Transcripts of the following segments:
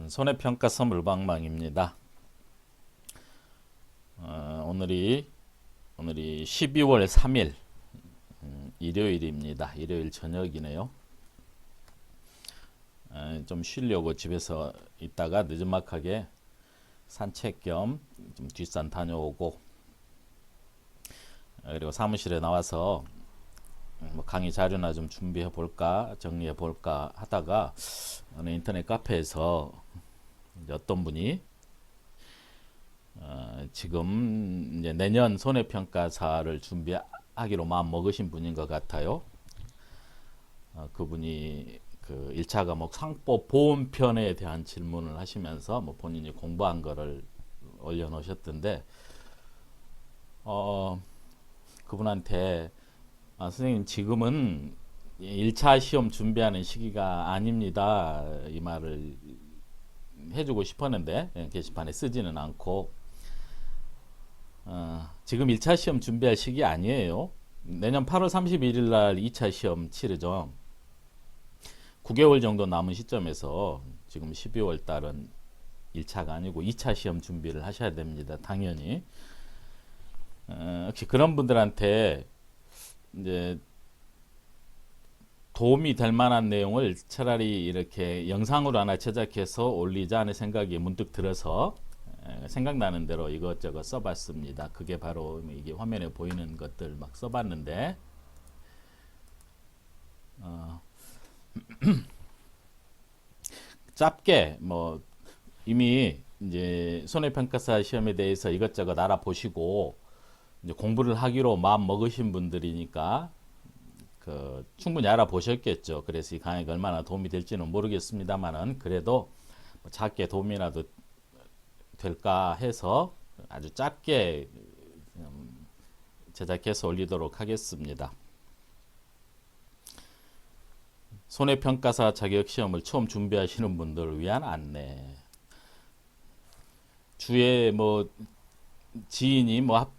손해평가서 물방망입니다. 오늘이 12월 3일 일요일입니다. 일요일 저녁이네요. 좀 쉬려고 집에서 있다가 늦은막하게 산책 겸 좀 뒷산 다녀오고, 그리고 사무실에 나와서 뭐 강의 자료나 좀 준비해 볼까 정리해 볼까 하다가 어느 인터넷 카페에서 이제 어떤 분이 지금 이제 내년 손해평가사를 준비하기로 마음 먹으신 분인 것 같아요. 그분이 그 1차 과목 상법 보험편에 대한 질문을 하시면서 뭐 본인이 공부한 거를 올려놓으셨던데, 그분한테 선생님 지금은 1차 시험 준비하는 시기가 아닙니다, 이 말을 해주고 싶었는데 게시판에 쓰지는 않고, 지금 1차 시험 준비할 시기 아니에요. 내년 8월 31일 날 2차 시험 치르죠. 9개월 정도 남은 시점에서 지금 12월 달은 1차가 아니고 2차 시험 준비를 하셔야 됩니다. 당연히. 혹시 그런 분들한테 이제 도움이 될 만한 내용을 차라리 이렇게 영상으로 하나 제작해서 올리자 하는 생각이 문득 들어서 생각나는 대로 이것저것 써봤습니다. 그게 바로 이게 화면에 보이는 것들 막 써봤는데, 짧게 뭐 이미 이제 손해평가사 시험에 대해서 이것저것 알아보시고 이제 공부를 하기로 마음 먹으신 분들이니까 충분히 알아보셨겠죠. 그래서 이 강의가 얼마나 도움이 될지는 모르겠습니다만은, 그래도 뭐 작게 도움이라도 될까 해서 아주 짧게 제작해서 올리도록 하겠습니다. 손해평가사 자격시험을 처음 준비하시는 분들을 위한 안내. 주에 뭐 지인이 뭐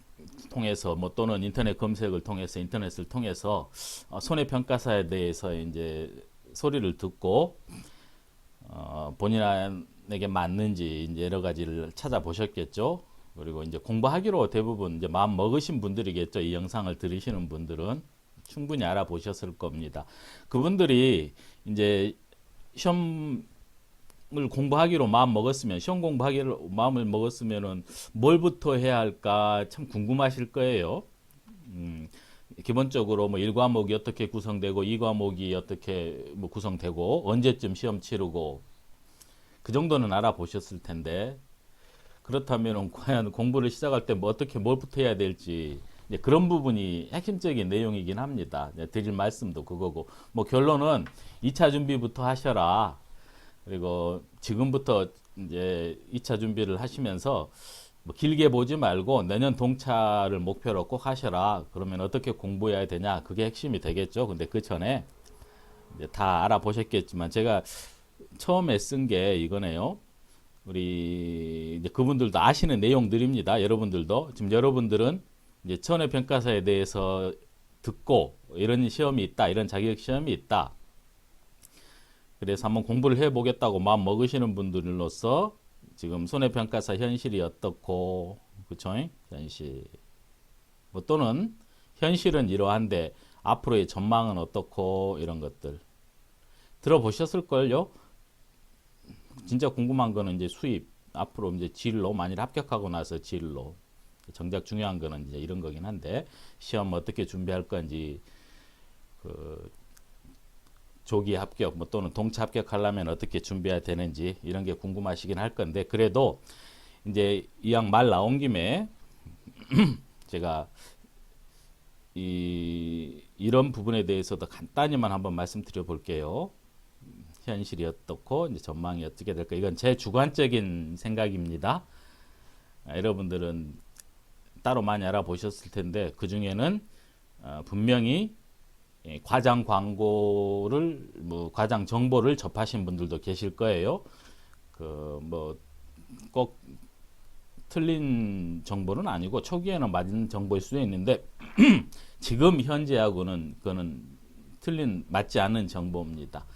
통해서 뭐 또는 인터넷 검색을 통해서 인터넷을 통해서 손해평가사에 대해서 이제 소리를 듣고 본인에게 맞는지 이제 여러 가지를 찾아보셨겠죠. 그리고 이제 공부하기로 대부분 이제 마음 먹으신 분들이겠죠. 이 영상을 들으시는 분들은 충분히 알아보셨을 겁니다. 그분들이 이제 시험을 공부하기로 마음 먹었으면, 시험 공부하기로 마음을 먹었으면은 뭘부터 해야 할까 참 궁금하실 거예요. 기본적으로 뭐 1과목이 어떻게 구성되고 2과목이 어떻게 뭐 구성되고 언제쯤 시험 치르고 그 정도는 알아보셨을 텐데, 그렇다면 과연 공부를 시작할 때 뭐 어떻게 뭘부터 해야 될지 그런 부분이 핵심적인 내용이긴 합니다. 드릴 말씀도 그거고, 뭐 결론은 2차 준비부터 하셔라. 그리고 지금부터 이제 2차 준비를 하시면서 뭐 길게 보지 말고 내년 동차를 목표로 꼭 하셔라. 그러면 어떻게 공부해야 되냐? 그게 핵심이 되겠죠. 근데 그 전에 이제 다 알아보셨겠지만 제가 처음에 쓴 게 이거네요. 우리 이제 그분들도 아시는 내용들입니다. 여러분들도 지금 여러분들은 이제 손해평가사에 대해서 듣고 이런 시험이 있다, 이런 자격 시험이 있다. 그래서 한번 공부를 해보겠다고 마음 먹으시는 분들로서 지금 손해평가사 현실이 어떻고, 그쵸? 현실. 뭐 또는 현실은 이러한데 앞으로의 전망은 어떻고, 이런 것들 들어보셨을걸요? 진짜 궁금한 거는 이제 수입, 앞으로 이제 진로, 만일 합격하고 나서 진로. 정작 중요한 거는 이제 이런 거긴 한데, 시험 어떻게 준비할 건지, 조기 합격 뭐 또는 동차 합격하려면 어떻게 준비해야 되는지 이런 게 궁금하시긴 할 건데, 그래도 이제 이왕 말 나온 김에 제가 이런 부분에 대해서도 간단히만 한번 말씀드려 볼게요. 현실이 어떻고 이제 전망이 어떻게 될까, 이건 제 주관적인 생각입니다. 여러분들은 따로 많이 알아보셨을 텐데 그 중에는 분명히 과장 광고를 뭐 과장 정보를 접하신 분들도 계실 거예요. 그 뭐 꼭 틀린 정보는 아니고 초기에는 맞은 정보일 수 있는데 지금 현재하고는 그거는 맞지 않는 정보입니다.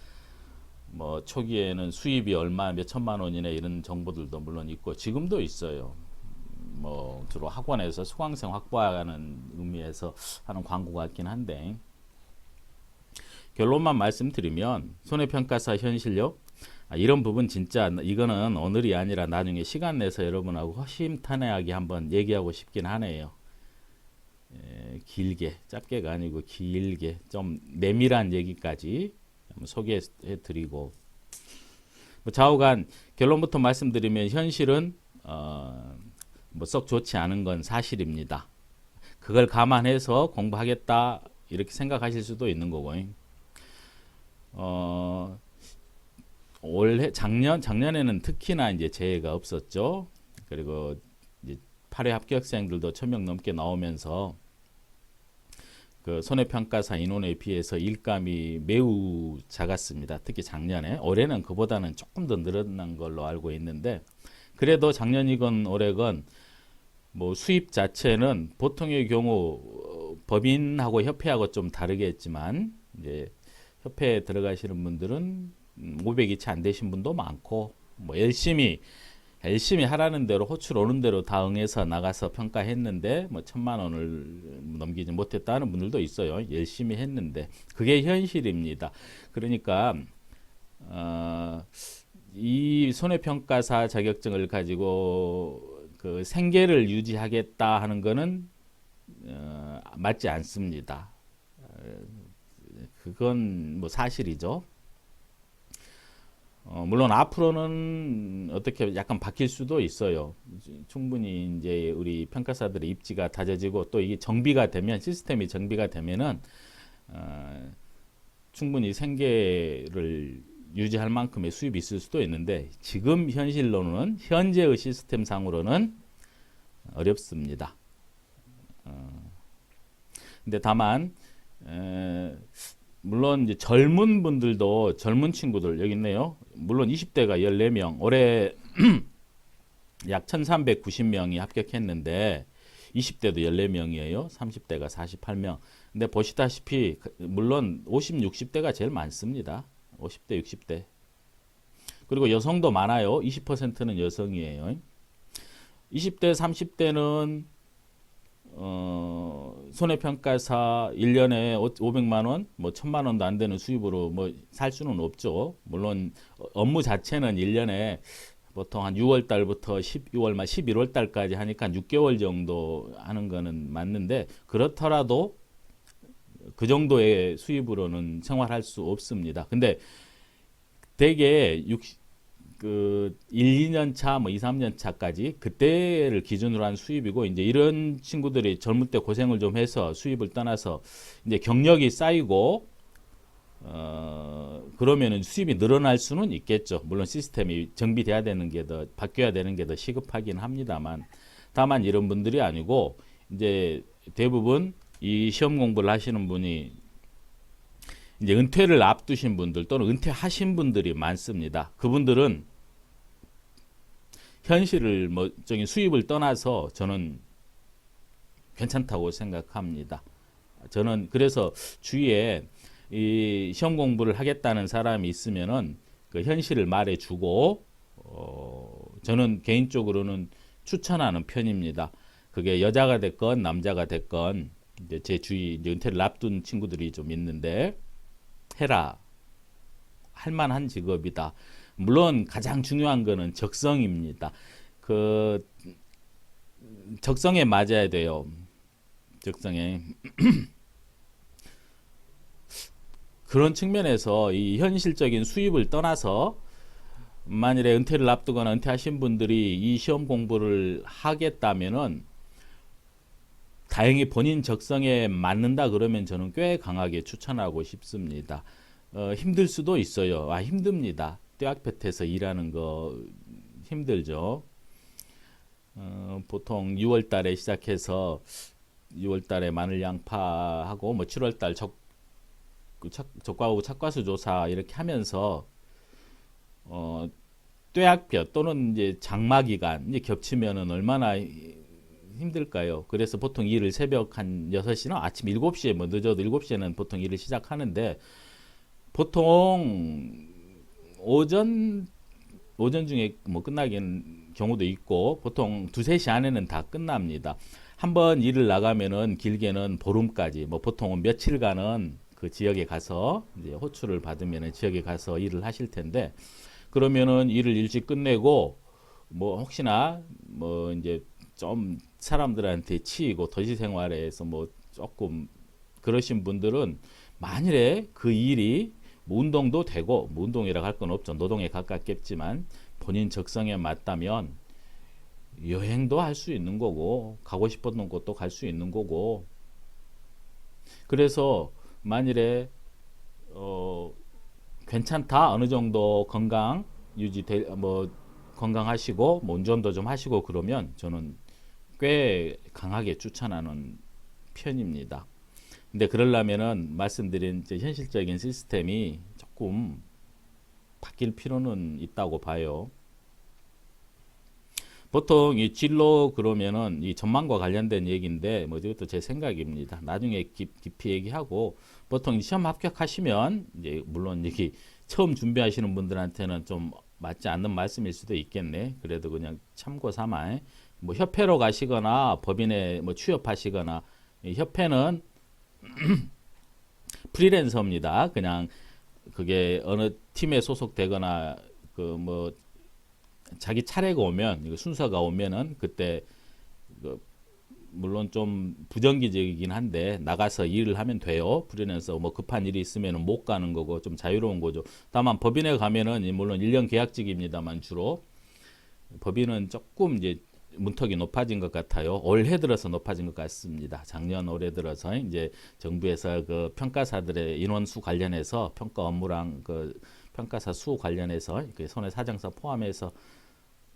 뭐 초기에는 수입이 얼마 몇 천만 원이나 이런 정보들도 물론 있고 지금도 있어요. 뭐 주로 학원에서 수강생 확보하는 의미에서 하는 광고 같긴 한데 결론만 말씀드리면 손해평가사 현실력 이런 부분 진짜 이거는 오늘이 아니라 나중에 시간 내서 여러분하고 허심탄회하게 한번 얘기하고 싶긴 하네요. 길게 짧게가 아니고 길게 좀 내밀한 얘기까지 한번 소개해드리고 뭐 좌우간 결론부터 말씀드리면 현실은 뭐 썩 좋지 않은 건 사실입니다. 그걸 감안해서 공부하겠다 이렇게 생각하실 수도 있는 거고 올해 작년에는 특히나 이제 재해가 없었죠. 그리고 이제 8회 합격생들도 1000명 넘게 나오면서 그 손해평가사 인원에 비해서 일감이 매우 작았습니다. 특히 작년에 올해는 그보다는 조금 더 늘어난 걸로 알고 있는데 그래도 작년이건 올해건 뭐 수입 자체는 보통의 경우 법인하고 협회하고 좀 다르겠지만 이제 협회에 들어가시는 분들은 500이 채 안 되신 분도 많고 뭐 열심히 하라는 대로 호출 오는 대로 다 응해서 나가서 평가했는데 뭐 1000만 원을 넘기지 못했다는 분들도 있어요. 열심히 했는데 그게 현실입니다. 그러니까 이 손해평가사 자격증을 가지고 그 생계를 유지하겠다 하는 거는 맞지 않습니다. 그건 뭐 사실이죠. 물론 앞으로는 어떻게 약간 바뀔 수도 있어요. 충분히 이제 우리 평가사들의 입지가 다져지고 또 이게 정비가 되면 시스템이 정비가 되면은 충분히 생계를 유지할 만큼의 수입이 있을 수도 있는데 지금 현실로는 현재의 시스템 상으로는 어렵습니다. 근데 다만 물론 이제 젊은 분들도 젊은 친구들 여기 있네요. 물론 20대가 14명, 올해 약 1390명이 합격했는데 20대도 14명이에요. 30대가 48명. 근데 보시다시피 물론 50, 60대가 제일 많습니다. 50대, 60대. 그리고 여성도 많아요. 20%는 여성이에요. 20대, 30대는 손해평가사 1년에 500만 원, 뭐 1000만 원도 안 되는 수입으로 뭐 살 수는 없죠. 물론 업무 자체는 1년에 보통 한 6월 달부터 12월 말 11월 달까지 하니까 6개월 정도 하는 거는 맞는데 그렇더라도 그 정도의 수입으로는 생활할 수 없습니다. 근데 대개 1, 2년 차, 뭐 2, 3년 차까지 그때를 기준으로 한 수입이고 이제 이런 친구들이 젊을 때 고생을 좀 해서 수입을 떠나서 이제 경력이 쌓이고 그러면은 수입이 늘어날 수는 있겠죠. 물론 시스템이 정비돼야 되는 게 더 바뀌어야 되는 게 더 시급하긴 합니다만 다만 이런 분들이 아니고 이제 대부분 이 시험 공부를 하시는 분이 이제 은퇴를 앞두신 분들 또는 은퇴하신 분들이 많습니다. 그분들은 현실을 뭐 적인 수입을 떠나서 저는 괜찮다고 생각합니다. 저는 그래서 주위에 이 시험 공부를 하겠다는 사람이 있으면은 그 현실을 말해주고 저는 개인적으로는 추천하는 편입니다. 그게 여자가 됐건 남자가 됐건 이제 제 주위 이제 은퇴를 앞둔 친구들이 좀 있는데 해라 할 만한 직업이다. 물론 가장 중요한 거는 적성입니다. 그 적성에 맞아야 돼요. 적성에 그런 측면에서 이 현실적인 수입을 떠나서 만일에 은퇴를 앞두거나 은퇴하신 분들이 이 시험 공부를 하겠다면은 다행히 본인 적성에 맞는다 그러면 저는 꽤 강하게 추천하고 싶습니다. 힘들 수도 있어요. 힘듭니다. 떼약볕에서 일하는 거 힘들죠. 보통 6월 달에 시작해서 6월 달에 마늘 양파하고 뭐 7월 달 적과후 착과수 조사 이렇게 하면서 떼약볕 또는 이제 장마 기간 이제 겹치면은 얼마나 힘들까요? 그래서 보통 일을 새벽 한 6시나 아침 7시에 뭐 늦어도 7시에는 보통 일을 시작하는데 보통 오전 중에 뭐 끝나긴 경우도 있고 보통 2-3시 안에는 다 끝납니다. 한번 일을 나가면은 길게는 보름까지 뭐 보통은 며칠간은 그 지역에 가서 이제 호출을 받으면은 지역에 가서 일을 하실 텐데 그러면은 일을 일찍 끝내고 뭐 혹시나 뭐 이제 좀 사람들한테 치이고 도시 생활에서 뭐 조금 그러신 분들은 만일에 그 일이 뭐 운동도 되고 뭐 운동이라고 할 건 없죠. 노동에 가깝겠지만 본인 적성에 맞다면 여행도 할 수 있는 거고 가고 싶었던 곳도 갈 수 있는 거고 그래서 만일에 괜찮다 어느 정도 건강 유지돼 뭐 건강하시고 뭐 운전도 좀 하시고 그러면 저는 꽤 강하게 추천하는 편입니다. 근데 그러려면은 말씀드린 이제 현실적인 시스템이 조금 바뀔 필요는 있다고 봐요. 보통 이 진로 그러면은 이 전망과 관련된 얘기인데 뭐 이것도 제 생각입니다. 나중에 깊이 얘기하고 보통 시험 합격하시면 이제 물론 여기 처음 준비하시는 분들한테는 좀 맞지 않는 말씀일 수도 있겠네. 그래도 그냥 참고 삼아 뭐 협회로 가시거나 법인에 뭐 취업하시거나 이 협회는 프리랜서입니다. 그냥 그게 어느 팀에 소속되거나 그 뭐 자기 차례가 오면 이거 순서가 오면은 그때 그 물론 좀 부정기적이긴 한데 나가서 일을 하면 돼요. 프리랜서 뭐 급한 일이 있으면은 못 가는 거고 좀 자유로운 거죠. 다만 법인에 가면은 물론 1년 계약직입니다만 주로 법인은 조금 이제 문턱이 높아진 것 같아요. 올해 들어서 높아진 것 같습니다. 작년 올해 들어서 이제 정부에서 그 평가사들의 인원수 관련해서 평가 업무랑 그 평가사 수 관련해서 그 손해사정사 포함해서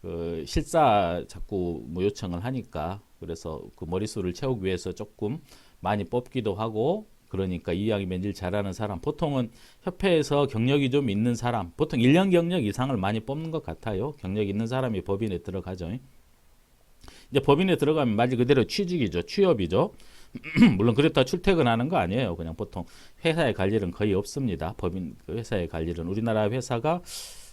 그 실사 자꾸 뭐 요청을 하니까 그래서 그 머릿수를 채우기 위해서 조금 많이 뽑기도 하고 그러니까 이왕이면 일 잘하는 사람 보통은 협회에서 경력이 좀 있는 사람 보통 1년 경력 이상을 많이 뽑는 것 같아요. 경력 있는 사람이 법인에 들어가죠. 이제 법인에 들어가면 말 그대로 취직이죠. 취업이죠. 물론 그렇다 출퇴근하는 거 아니에요. 그냥 보통 회사에 갈 일은 거의 없습니다. 법인 그 회사에 갈 일은 우리나라 회사가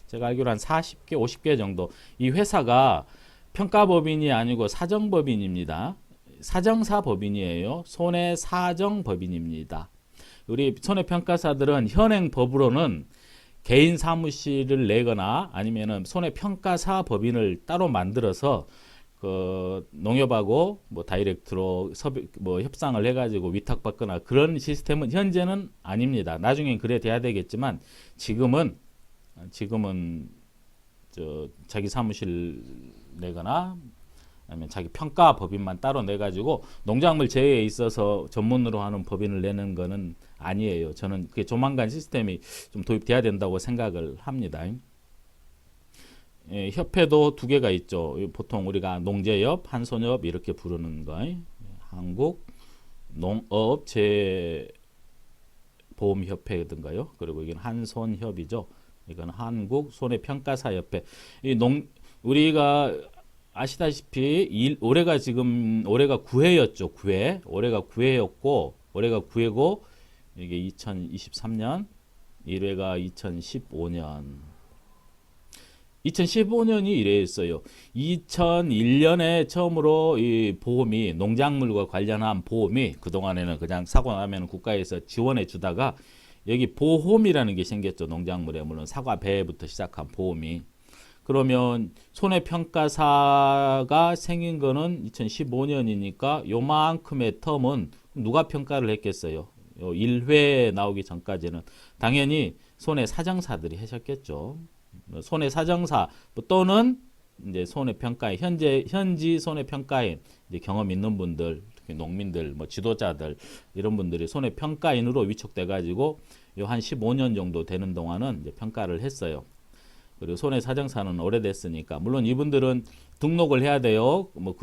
제가 알기로 한 40개, 50개 정도. 이 회사가 평가법인이 아니고 사정법인입니다. 사정사 법인이에요. 손해사정법인입니다. 우리 손해평가사들은 현행 법으로는 개인 사무실을 내거나 아니면은 손해평가사 법인을 따로 만들어서 그 농협하고 뭐 다이렉트로 뭐 협상을 해가지고 위탁받거나 그런 시스템은 현재는 아닙니다. 나중엔 그래 돼야 되겠지만 지금은 저 자기 사무실 내거나 아니면 자기 평가 법인만 따로 내 가지고 농작물 제외에 있어서 전문으로 하는 법인을 내는 거는 아니에요. 저는 그게 조만간 시스템이 좀 도입돼야 된다고 생각을 합니다. 예, 협회도 2개가 있죠. 보통 우리가 농재협, 한손협 이렇게 부르는 거. 한국 농업재보험협회든가요. 그리고 이건 한손협이죠. 이건 한국 손해평가사협회. 우리가 아시다시피 올해가 9회였죠. 9회. 올해가 9회고 이게 2023년 1회가 2015년 2015년이 이랬어요. 2001년에 처음으로 이 보험이 농작물과 관련한 보험이 그동안에는 그냥 사고 나면 국가에서 지원해 주다가 여기 보험이라는 게 생겼죠. 농작물에 물론 사과 배부터 시작한 보험이. 그러면 손해평가사가 생긴 거는 2015년이니까 요만큼의 텀은 누가 평가를 했겠어요. 1회 나오기 전까지는 당연히 손해사정사들이 하셨겠죠. 손해사정사 또는 이제 손해평가인 현지 손해평가인 이제 경험 있는 분들 특히 농민들 뭐 지도자들 이런 분들이 손해평가인으로 위촉돼 가지고 요 한 15년 정도 되는 동안은 이제 평가를 했어요. 그리고 손해사정사는 오래됐으니까 물론 이분들은 등록을 해야 돼요. 뭐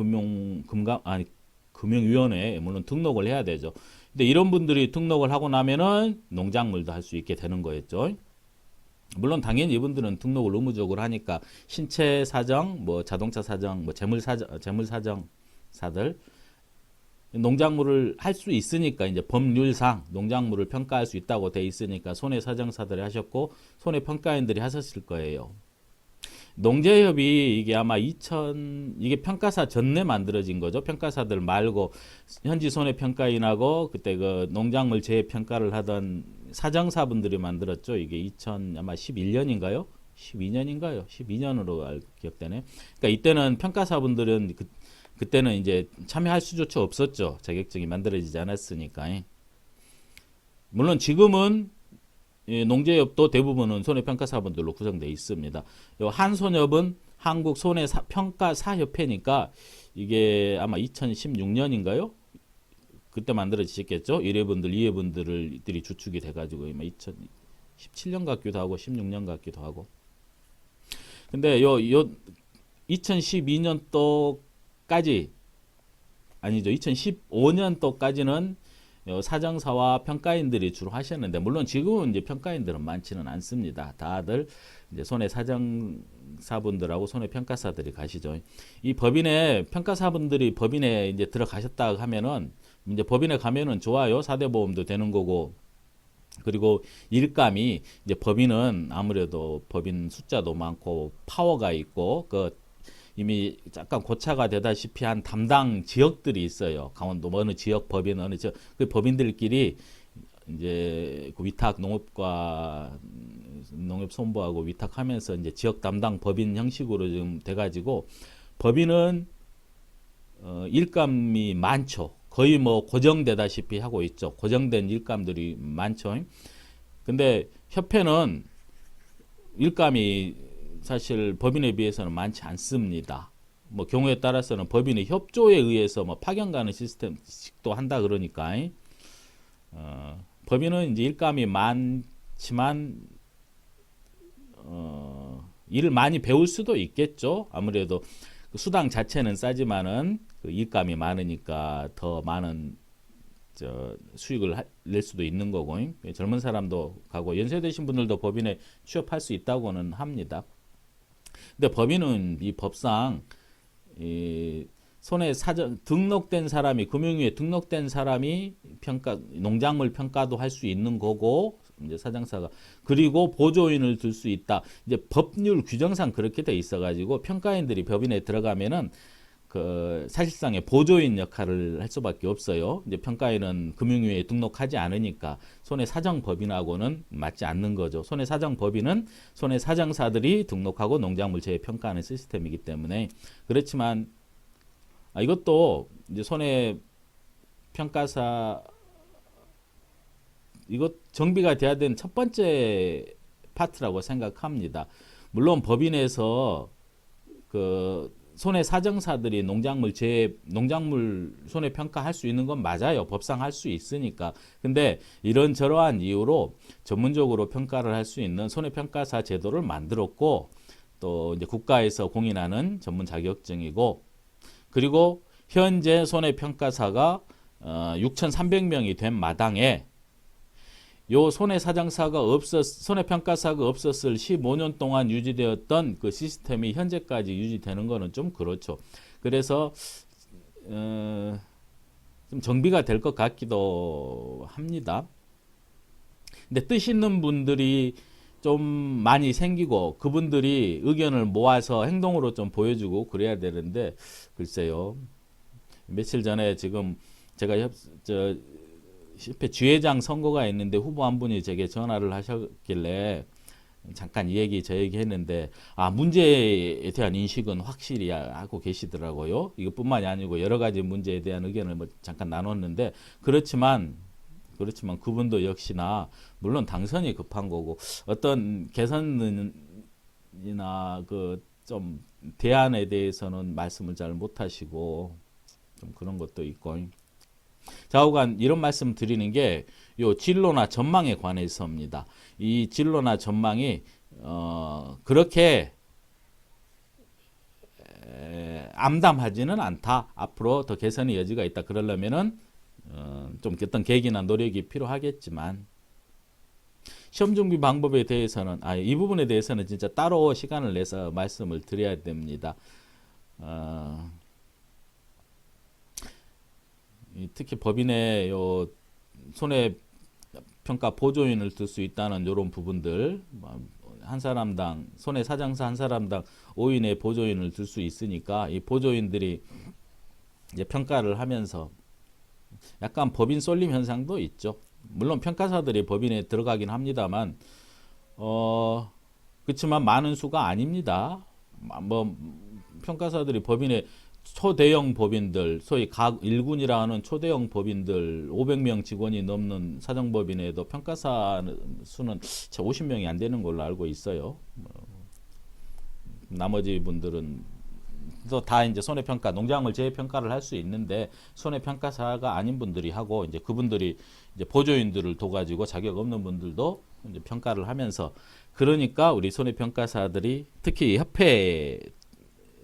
금융위원회에 물론 등록을 해야 되죠. 근데 이런 분들이 등록을 하고 나면은 농작물도 할 수 있게 되는 거였죠. 물론 당연히 이분들은 등록을 의무적으로 하니까 신체 사정, 뭐 자동차 사정, 뭐 재물 사정사들 농작물을 할 수 있으니까 이제 법률상 농작물을 평가할 수 있다고 돼 있으니까 손해사정사들이 하셨고 손해평가인들이 하셨을 거예요. 농재협이 이게 아마 이게 평가사 전에 만들어진 거죠. 평가사들 말고 현지 손해평가인하고 그때 그 농작물 재평가를 하던 사정사분들이 만들었죠. 이게 아마 11년인가요? 12년인가요? 12년으로 기억되네. 그러니까 이때는 평가사분들은 그때는 이제 참여할 수조차 없었죠. 자격증이 만들어지지 않았으니까. 물론 지금은 농재협도 대부분은 손해평가사분들로 구성되어 있습니다. 한손협은 한국손해평가사협회니까 이게 아마 2016년인가요? 그때 만들어지셨겠죠? 1회분들, 2회분들이 주축이 돼가지고 2017년 같기도 하고 16년 같기도 하고. 근데 2012년도까지 아니죠. 2015년도까지는 사정사와 평가인들이 주로 하셨는데 물론 지금은 이제 평가인들은 많지는 않습니다. 다들 이제 손해사정사분들하고 손해평가사들이 가시죠. 이 법인에 평가사분들이 법인에 이제 들어가셨다 하면은 이제 법인에 가면은 좋아요. 4대 보험도 되는 거고. 그리고 일감이 이제 법인은 아무래도 법인 숫자도 많고 파워가 있고 이미 약간 고차가 되다시피 한 담당 지역들이 있어요. 강원도 어느 지역 법인 어느 지역 그 법인들끼리 이제 그 위탁 농협손보하고 위탁하면서 이제 지역 담당 법인 형식으로 지금 돼가지고 법인은 일감이 많죠. 거의 뭐 고정되다시피 하고 있죠. 고정된 일감들이 많죠. 근데 협회는 일감이 사실 법인에 비해서는 많지 않습니다. 뭐 경우에 따라서는 법인의 협조에 의해서 뭐 파견 가는 시스템식도 한다 그러니까 법인은 이제 일감이 많지만 일을 많이 배울 수도 있겠죠. 아무래도 그 수당 자체는 싸지만은 그 일감이 많으니까 더 많은 수익을 낼 수도 있는 거고 젊은 사람도 가고 연세되신 분들도 법인에 취업할 수 있다고는 합니다. 근데 법인은 이 법상 등록된 사람이 금융위에 등록된 사람이 농작물 평가도 할 수 있는 거고 이제 사장사가 그리고 보조인을 들 수 있다. 이제 법률 규정상 그렇게 돼 있어가지고 평가인들이 법인에 들어가면은 그 사실상의 보조인 역할을 할 수밖에 없어요. 이제 평가인은 금융위에 등록하지 않으니까 손해사정법인하고는 맞지 않는 거죠. 손해사정법인은 손해사정사들이 등록하고 농작물 재평가하는 시스템이기 때문에 그렇지만 이것도 이제 손해평가사 이것 정비가 돼야 되는 첫 번째 파트라고 생각합니다. 물론 법인에서 그 손해사정사들이 농작물 손해평가 할 수 있는 건 맞아요. 법상 할 수 있으니까. 근데 이런저러한 이유로 전문적으로 평가를 할 수 있는 손해평가사 제도를 만들었고 또 이제 국가에서 공인하는 전문 자격증이고 그리고 현재 손해평가사가 6,300명이 된 마당에 요 손해평가사가 없었을 15년 동안 유지되었던 그 시스템이 현재까지 유지되는 거는 좀 그렇죠. 그래서 좀 정비가 될 것 같기도 합니다. 근데 뜻 있는 분들이 좀 많이 생기고 그분들이 의견을 모아서 행동으로 좀 보여주고 그래야 되는데 글쎄요. 며칠 전에 지금 제가 협회 주회장 선거가 있는데 후보 한 분이 제게 전화를 하셨길래 잠깐 이 얘기 저 얘기 했는데 문제에 대한 인식은 확실히 하고 계시더라고요. 이것뿐만이 아니고 여러 가지 문제에 대한 의견을 뭐 잠깐 나눴는데 그렇지만 그분도 역시나 물론 당선이 급한 거고 어떤 개선이나 그 좀 대안에 대해서는 말씀을 잘 못하시고 좀 그런 것도 있고 좌우간 이런 말씀 드리는 게 요 진로나 전망에 관해서입니다. 이 진로나 전망이 그렇게 암담하지는 않다. 앞으로 더 개선의 여지가 있다. 그러려면은 좀 어떤 계기나 노력이 필요하겠지만 시험 준비 방법에 대해서는 이 부분에 대해서는 진짜 따로 시간을 내서 말씀을 드려야 됩니다. 특히 법인의 요 손해평가 보조인을 들 수 있다는 이런 부분들, 한 사람당 손해사장사 한 사람당 5인의 보조인을 들 수 있으니까 이 보조인들이 이제 평가를 하면서 약간 법인 쏠림 현상도 있죠. 물론 평가사들이 법인에 들어가긴 합니다만 그렇지만 많은 수가 아닙니다. 뭐 평가사들이 법인에 초대형 법인들, 소위 각 1군이라 하는 초대형 법인들 500명 직원이 넘는 사정법인에도 평가사 수는 50명이 안 되는 걸로 알고 있어요. 나머지 분들은 또 다 이제 손해평가, 농작물 재평가를 할 수 있는데 손해평가사가 아닌 분들이 하고 이제 그분들이 이제 보조인들을 둬가지고 자격 없는 분들도 이제 평가를 하면서 그러니까 우리 손해평가사들이 특히 협회에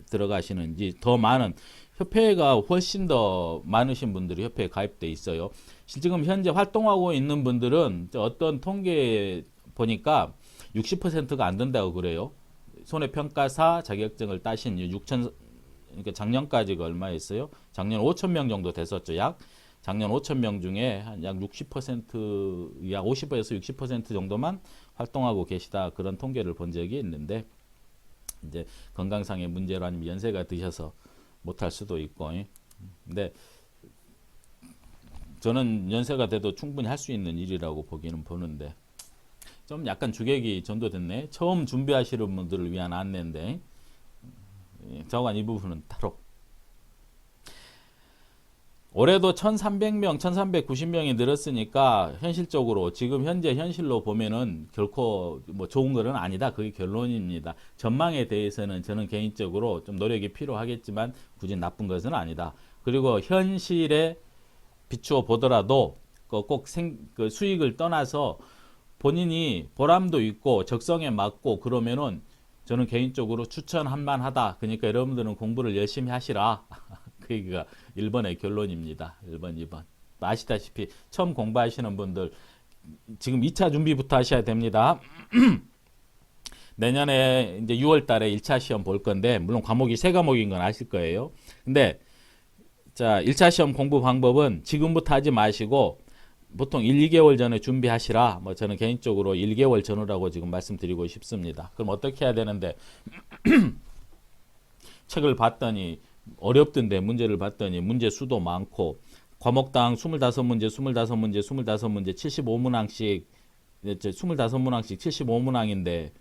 들어가시는지 더 많은 협회가 훨씬 더 많으신 분들이 협회에 가입돼 있어요. 지금 현재 활동하고 있는 분들은 어떤 통계에 보니까 60%가 안 된다고 그래요. 손해평가사 자격증을 따신 6천, 그러니까 작년까지가 얼마였어요? 작년 5천 명 정도 됐었죠. 작년 5천 명 중에 한 약 60%, 약 50에서 60% 정도만 활동하고 계시다. 그런 통계를 본 적이 있는데 이제 건강상의 문제로 아니면 연세가 드셔서 못할 수도 있고, 근데 저는 연세가 돼도 충분히 할 수 있는 일이라고 보기는 보는데 좀 약간 주객이 전도됐네. 처음 준비하시는 분들을 위한 안내인데 저간 이 부분은 따로. 올해도 1300명, 1390명이 늘었으니까 현실적으로 지금 현재 현실로 보면은 결코 뭐 좋은 것은 아니다. 그게 결론입니다. 전망에 대해서는 저는 개인적으로 좀 노력이 필요하겠지만 굳이 나쁜 것은 아니다. 그리고 현실에 비추어 보더라도 꼭 그 수익을 떠나서 본인이 보람도 있고 적성에 맞고 그러면은 저는 개인적으로 추천할 만하다. 그러니까 여러분들은 공부를 열심히 하시라. 그게 1번의 결론입니다. 1번, 2번. 아시다시피 처음 공부하시는 분들 지금 2차 준비부터 하셔야 됩니다. 내년에 이제 6월 달에 1차 시험 볼 건데 물론 과목이 3과목인 건 아실 거예요. 근데 자, 1차 시험 공부 방법은 지금부터 하지 마시고 보통 1, 2개월 전에 준비하시라. 뭐 저는 개인적으로 1개월 전후라고 지금 말씀드리고 싶습니다. 그럼 어떻게 해야 되는데 책을 봤더니 어렵던데 문제를 봤더니 문제 수도 많고 과목당 25문제, 25문제, 25문제 75문항씩 25문항씩 75문항인데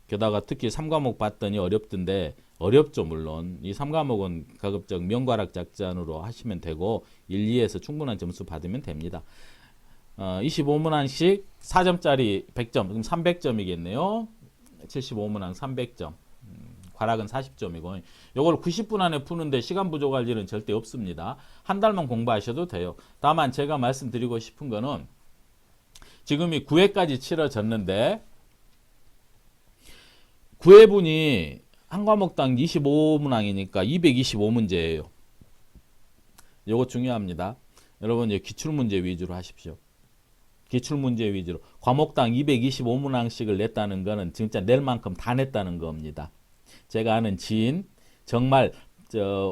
게다가 특히 3과목 봤더니 어렵던데 어렵죠. 물론 이 3과목은 가급적 명과락 작전으로 하시면 되고 1, 2에서 충분한 점수 받으면 됩니다. 25문항씩 4점짜리 100점 그럼 300점이겠네요. 75문항 300점 과락은 40점이고 요걸 90분 안에 푸는데 시간 부족할 일은 절대 없습니다. 한 달만 공부하셔도 돼요. 다만 제가 말씀드리고 싶은 거는 지금이 9회까지 치러졌는데 9회분이 한 과목당 25문항이니까 225문제예요. 요거 중요합니다. 여러분 기출문제 위주로 하십시오. 기출문제 위주로 과목당 225문항씩을 냈다는 거는 진짜 낼 만큼 다 냈다는 겁니다. 제가 아는 지인 정말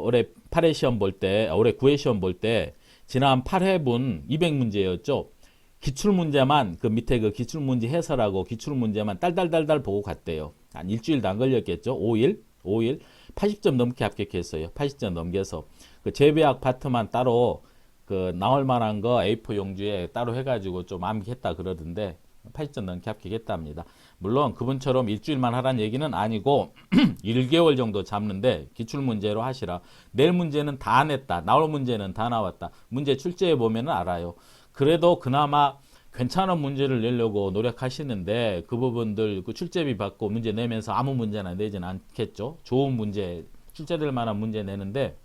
올해 8회 시험 볼 때 올해 9회 시험 볼 때 지난 8회분 200문제였죠. 기출문제만 그 밑에 그 기출문제 해설하고 기출문제만 딸딸딸딸 보고 갔대요. 한 일주일도 안 걸렸겠죠. 5일 80점 넘게 합격했어요. 80점 넘겨서 그 재배학 파트만 따로 그 나올 만한 거 A4 용지에 따로 해가지고 좀 암기했다 그러던데 80점 넘게 합격했답니다. 물론 그분처럼 일주일만 하라는 얘기는 아니고 1개월 정도 잡는데 기출문제로 하시라. 내일 문제는 다 냈다. 나올 문제는 다 나왔다. 문제 출제해 보면 알아요. 그래도 그나마 괜찮은 문제를 내려고 노력하시는데 그 부분들 그 출제비 받고 문제 내면서 아무 문제나 내진 않겠죠. 좋은 문제, 출제될 만한 문제 내는데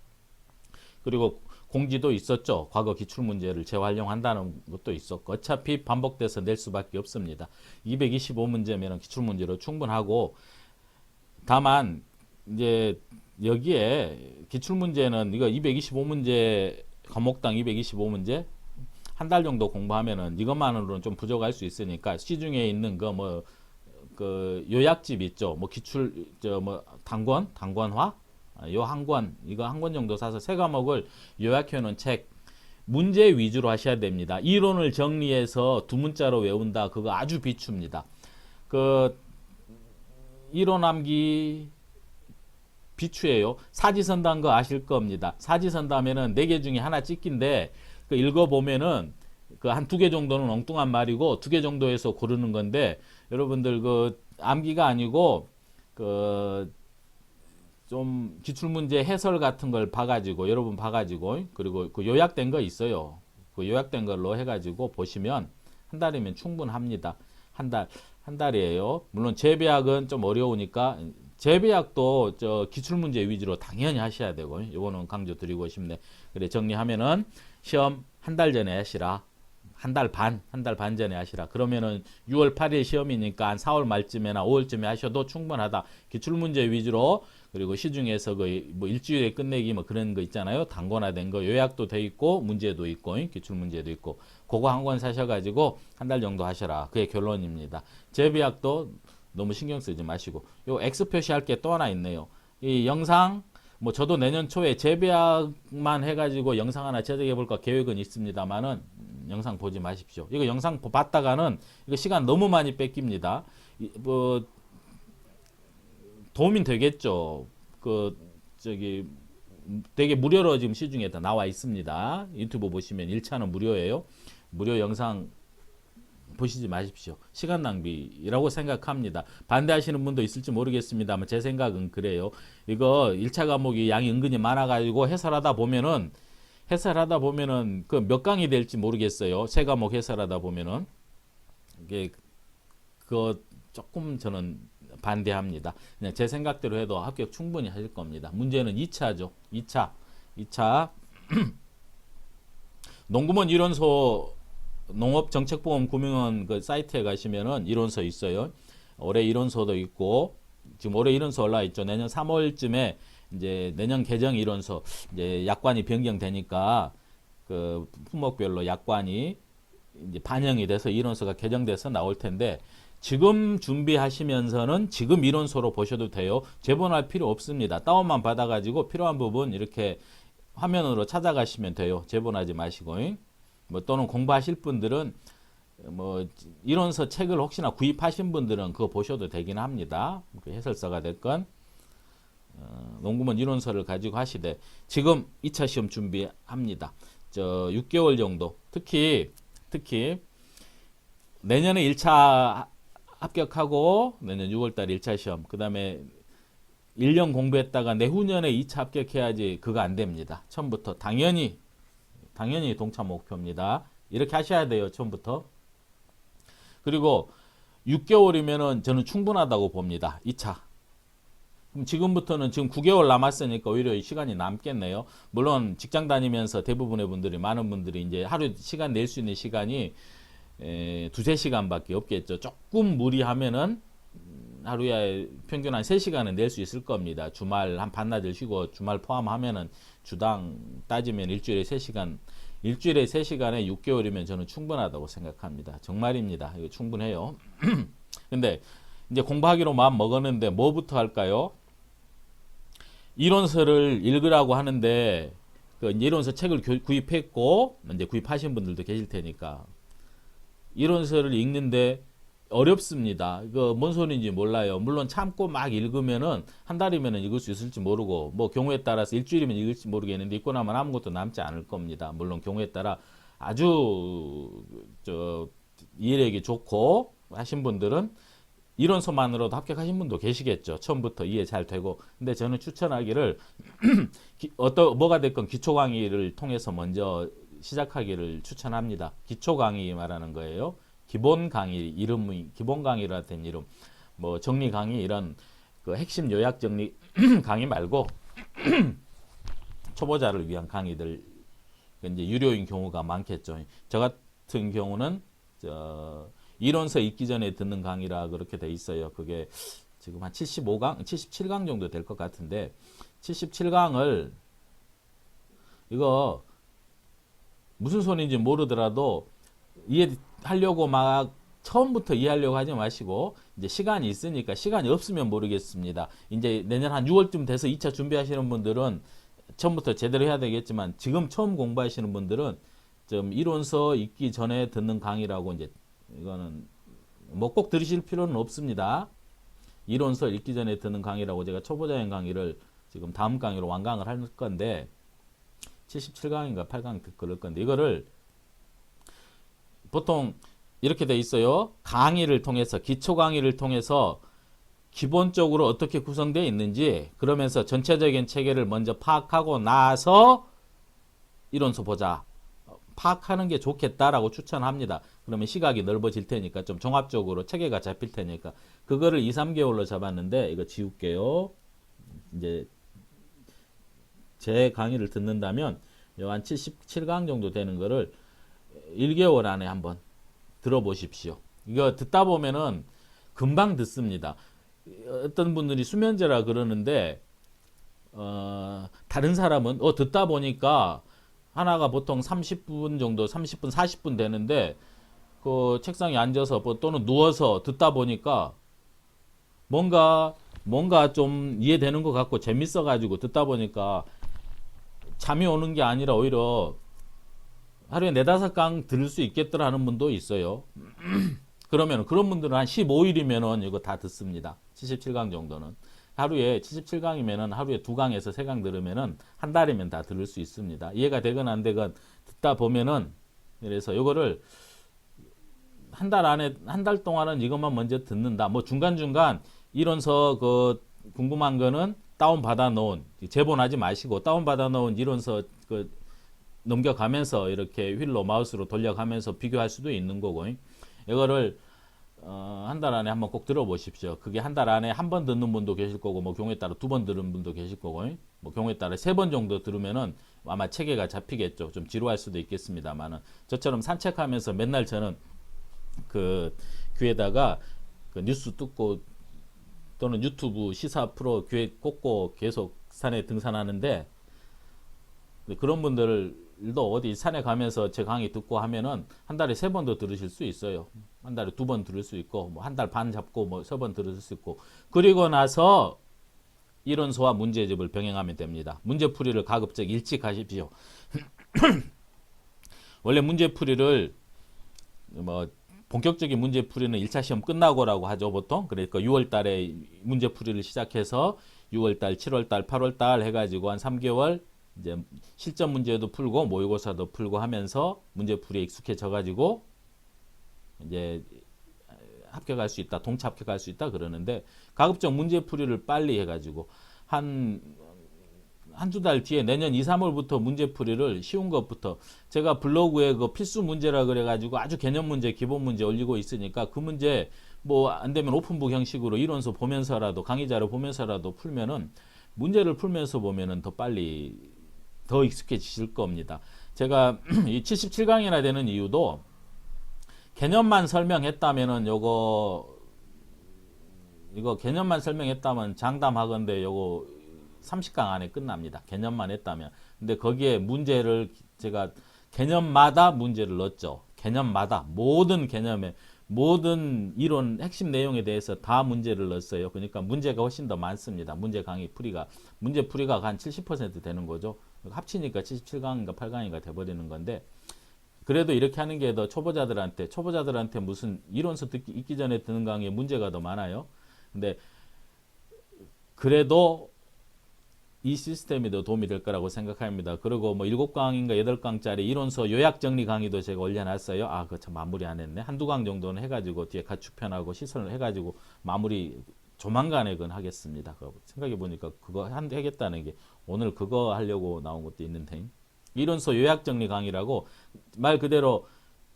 그리고 공지도 있었죠. 과거 기출문제를 재활용한다는 것도 있었고 어차피 반복돼서 낼 수밖에 없습니다. 225문제면 기출문제로 충분하고 다만 이제 여기에 기출문제는 이거 225문제 과목당 225문제 한 달 정도 공부하면은 이것만으로는 좀 부족할 수 있으니까 시중에 있는 거 뭐 그 요약집 있죠. 뭐 기출 뭐 단권화 요 한 권, 이거 한 권 정도 사서 3과목을 요약해 놓은 책 문제 위주로 하셔야 됩니다. 이론을 정리해서 두 문자로 외운다. 그거 아주 비추입니다. 그 이론 암기 비추예요. 사지선다한 거 아실 겁니다. 사지선다면은 4개 중에 하나 찍기인데 그 읽어보면은 그 한 2개 정도는 엉뚱한 말이고 2개 정도에서 고르는 건데 여러분들 그 암기가 아니고 그 좀 기출문제 해설 같은 걸 봐가지고 여러분 봐가지고 그리고 그 요약된 거 있어요. 그 요약된 걸로 해가지고 보시면 한 달이면 충분합니다. 한 달이에요. 물론 재배학은 좀 어려우니까 재배학도 저 기출문제 위주로 당연히 하셔야 되고 이거는 강조 드리고 싶네. 그래 정리하면은 시험 한 달 전에 하시라. 한 달 반 전에 하시라. 그러면은 6월 8일 시험이니까 한 4월 말쯤이나 5월쯤에 하셔도 충분하다. 기출문제 위주로 그리고 시중에서 그 뭐 일주일에 끝내기 뭐 그런 거 있잖아요. 단권화된 거 요약도 돼 있고 문제도 있고 기출문제도 있고 그거 한 권 사셔가지고 한 달 정도 하셔라. 그게 결론입니다. 재배학도 너무 신경 쓰지 마시고 요 X 표시할 게 또 하나 있네요. 이 영상 뭐 저도 내년 초에 재배학만 해가지고 영상 하나 제작해 볼까 계획은 있습니다만은 영상 보지 마십시오. 이거 영상 봤다가는 이거 시간 너무 많이 뺏깁니다. 뭐 도움이 되겠죠. 그 저기 되게 무료로 지금 시중에 다 나와 있습니다. 유튜브 보시면 1차는 무료예요. 무료 영상 보시지 마십시오. 시간 낭비라고 생각합니다. 반대하시는 분도 있을지 모르겠습니다만 제 생각은 그래요. 이거 1차 과목이 양이 은근히 많아가지고 해설하다 보면은 그 몇 강이 될지 모르겠어요. 세 과목 해설하다 보면은 이게 그거 조금 저는 반대합니다. 그냥 제 생각대로 해도 합격 충분히 하실 겁니다. 문제는 2차죠. 2차 농구먼 이론소 농업정책보험금융원 그 사이트에 가시면은 이론서 있어요. 올해 이론서도 있고 지금 올해 이론서 올라 있죠. 내년 3월쯤에 이제 내년 개정 이론서 이제 약관이 변경되니까 그 품목별로 약관이 이제 반영이 돼서 이론서가 개정돼서 나올 텐데 지금 준비하시면서는 지금 이론서로 보셔도 돼요. 재본할 필요 없습니다. 다운만 받아가지고 필요한 부분 이렇게 화면으로 찾아가시면 돼요. 재본하지 마시고. 뭐 또는 공부하실 분들은 뭐 이론서 책을 혹시나 구입하신 분들은 그거 보셔도 되긴 합니다. 그 해설서가 됐건 농구먼 이론서를 가지고 하시되 지금 2차 시험 준비합니다. 저 6개월 정도 특히 내년에 1차 합격하고 내년 6월달 1차 시험 그 다음에 1년 공부했다가 내후년에 2차 합격해야지 그거 안 됩니다. 처음부터 당연히 동차 목표입니다. 이렇게 하셔야 돼요. 처음부터. 그리고 6개월이면은 저는 충분하다고 봅니다. 2차. 그럼 지금부터는 지금 9개월 남았으니까 오히려 시간이 남겠네요. 물론 직장 다니면서 대부분의 분들이 많은 분들이 이제 하루 시간 낼 수 있는 시간이 2-3시간밖에 없겠죠. 조금 무리하면은 하루에 평균 한 3시간은 낼 수 있을 겁니다. 주말 한 반나절 쉬고 주말 포함하면은 주당 따지면 일주일에 3시간에 6개월이면 저는 충분하다고 생각합니다. 정말입니다. 이거 충분해요. 근데 이제 공부하기로 마음 먹었는데 뭐부터 할까요? 이론서를 읽으라고 하는데 그 이론서 책을 구입했고 이제 구입하신 분들도 계실 테니까 이론서를 읽는데 어렵습니다. 이거 뭔 소리인지 몰라요. 물론 참고 막 읽으면은 한 달이면은 읽을 수 있을지 모르고 뭐 경우에 따라서 일주일이면 읽을지 모르겠는데 읽고 나면 아무것도 남지 않을 겁니다. 물론 경우에 따라 아주 이해력이 좋고 하신 분들은 이론서만으로도 합격하신 분도 계시겠죠. 처음부터 이해 잘 되고. 근데 저는 추천하기를 뭐가 됐건 기초 강의를 통해서 먼저 시작하기를 추천합니다. 기초 강의 말하는 거예요. 기본 강의 이름이 기본 강의라 된 이름 뭐 정리 강의 이런 그 핵심 요약 정리 강의 말고 초보자를 위한 강의들 이제 유료인 경우가 많겠죠. 저 같은 경우는 이론서 읽기 전에 듣는 강의라 그렇게 돼 있어요. 그게 지금 한 75강, 77강 정도 될 것 같은데 77강을 이거 무슨 소리인지 모르더라도 이해하려고 막 처음부터 이해하려고 하지 마시고 이제 시간이 있으니까 시간이 없으면 모르겠습니다. 이제 내년 한 6월쯤 돼서 2차 준비하시는 분들은 처음부터 제대로 해야 되겠지만 지금 처음 공부하시는 분들은 좀 이론서 읽기 전에 듣는 강의라고 이제 이거는 뭐 꼭 들으실 필요는 없습니다. 이론서 읽기 전에 듣는 강의라고 제가 초보자용 강의를 지금 다음 강의로 완강을 할 건데 77강인가 8강 그럴 건데 이거를 보통 이렇게 돼 있어요. 강의를 통해서 기초 강의를 통해서 기본적으로 어떻게 구성되어 있는지 그러면서 전체적인 체계를 먼저 파악하고 나서 이론서 보자. 파악하는 게 좋겠다라고 추천합니다. 그러면 시각이 넓어질 테니까 좀 종합적으로 체계가 잡힐 테니까 그거를 2, 3개월로 잡았는데 이거 지울게요. 이제 제 강의를 듣는다면 한 77강 정도 되는 거를 1개월 안에 한번 들어보십시오. 이거 듣다 보면은 금방 듣습니다. 어떤 분들이 수면제라 그러는데 다른 사람은 듣다 보니까 하나가 보통 30분 정도 30분 40분 되는데 그 책상에 앉아서 또는 누워서 듣다 보니까 뭔가 좀 이해되는 것 같고 재밌어 가지고 듣다 보니까 잠이 오는 게 아니라 오히려 하루에 4-5강 들을 수 있겠더라 하는 분도 있어요. 그러면 그런 분들은 한 15일이면은 이거 다 듣습니다. 77강 정도는. 하루에 77강이면은 하루에 2강에서 3강 들으면은 한 달이면 다 들을 수 있습니다. 이해가 되건 안 되건 듣다 보면은 그래서 이거를 한 달 안에 한 달 동안은 이것만 먼저 듣는다. 뭐 중간중간 이론서 그 궁금한 거는 다운 받아 놓은 제본하지 마시고 다운 받아 놓은 이론서 그 넘겨가면서 이렇게 휠로 마우스로 돌려가면서 비교할 수도 있는 거고 이거를 한 달 안에 한번 꼭 들어보십시오. 그게 한 달 안에 한 번 듣는 분도 계실 거고 뭐 경우에 따라 2번 들은 분도 계실 거고 뭐 경우에 따라 3번 정도 들으면은 아마 체계가 잡히겠죠. 좀 지루할 수도 있겠습니다만은 저처럼 산책하면서 맨날 저는 그 귀에다가 그 뉴스 듣고 또는 유튜브 시사 프로 귀에 꽂고 계속 산에 등산하는데 그런 분들도 어디 산에 가면서 제 강의 듣고 하면은 한 달에 3번도 들으실 수 있어요. 한 달에 2번 들을 수 있고 뭐 한 달 반 잡고 뭐 3번 들을 수 있고 그리고 나서 이론서와 문제집을 병행하면 됩니다. 문제풀이를 가급적 일찍 하십시오. 원래 문제풀이를 뭐 본격적인 문제풀이는 1차 시험 끝나고라고 하죠 보통. 그러니까 6월 달에 문제풀이를 시작해서 6월 달, 7월 달, 8월 달 해가지고 한 3개월 이제 실전 문제도 풀고 모의고사도 풀고 하면서 문제풀이에 익숙해져 가지고 이제 합격할 수 있다, 동차 합격할 수 있다 그러는데 가급적 문제풀이를 빨리 해가지고 한두 달 뒤에 내년 2, 3월부터 문제풀이를 쉬운 것부터 제가 블로그에 그 필수 문제라 그래가지고 아주 개념 문제, 기본 문제 올리고 있으니까 그 문제 뭐 안 되면 오픈북 형식으로 이론서 보면서라도 강의자료 보면서라도 풀면은 문제를 풀면서 보면은 더 빨리 더 익숙해지실 겁니다. 제가 이 77강이나 되는 이유도 개념만 설명했다면은 이거 개념만 설명했다면 장담하건대 요거 30강 안에 끝납니다. 개념만 했다면. 근데 거기에 문제를 제가 개념마다 문제를 넣었죠. 개념마다 모든 개념에 모든 이론 핵심 내용에 대해서 다 문제를 넣었어요. 그러니까 문제가 훨씬 더 많습니다. 문제 풀이가 한 70% 되는 거죠. 합치니까 77강인가 8강인가 돼버리는 건데 그래도 이렇게 하는 게 더 초보자들한테 무슨 이론서 읽기 전에 듣는 강의에 문제가 더 많아요. 근데 그래도 이 시스템이 더 도움이 될 거라고 생각합니다. 그리고 뭐 7강인가 8강짜리 이론서 요약 정리 강의도 제가 올려놨어요. 아, 그거 참 마무리 안 했네. 한두 강 정도는 해가지고 뒤에 가축편하고 시선을 해가지고 마무리 조만간에 그건 하겠습니다. 생각해보니까 그거 하겠다는 게 오늘 그거 하려고 나온 것도 있는데 이론서 요약 정리 강의라고 말 그대로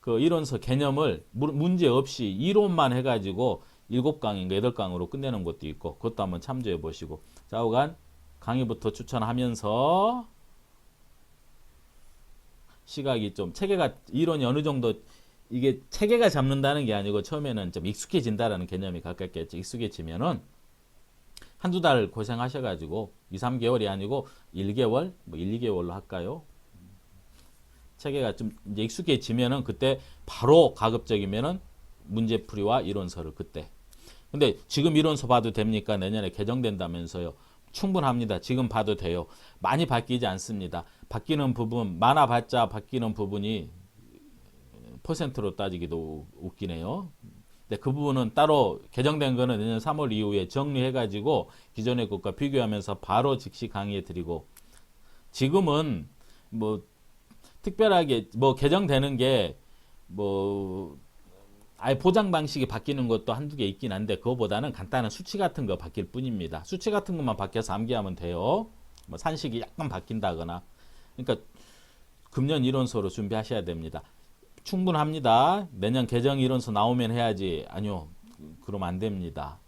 그 이론서 개념을 문제 없이 이론만 해가지고 7강인가 8강으로 끝내는 것도 있고 그것도 한번 참조해 보시고 좌우간 강의부터 추천하면서 시각이 좀 체계가 이론이 어느 정도 이게 체계가 잡는다는 게 아니고 처음에는 좀 익숙해진다라는 개념이 가깝겠죠. 익숙해지면은 한두 달 고생하셔가지고 2, 3개월이 아니고 1개월, 뭐 1, 2개월로 할까요? 체계가 좀 이제 익숙해지면은 그때 바로 가급적이면은 문제풀이와 이론서를 그때. 근데 지금 이론서 봐도 됩니까? 내년에 개정된다면서요. 충분합니다. 지금 봐도 돼요. 많이 바뀌지 않습니다. 바뀌는 부분, 많아봤자 바뀌는 부분이 퍼센트로 따지기도 웃기네요. 근데 그 부분은 따로 개정된 거는 내년 3월 이후에 정리해가지고 기존의 것과 비교하면서 바로 즉시 강의해드리고, 지금은 뭐 특별하게 뭐 개정되는 게 뭐 아예 보장 방식이 바뀌는 것도 한두 개 있긴 한데, 그거보다는 간단한 수치 같은 거 바뀔 뿐입니다. 수치 같은 것만 바뀌어서 암기하면 돼요. 뭐 산식이 약간 바뀐다거나. 그러니까 금년 이론서로 준비하셔야 됩니다. 충분합니다. 내년 개정 이론서 나오면 해야지. 아니요, 그러면 안 됩니다.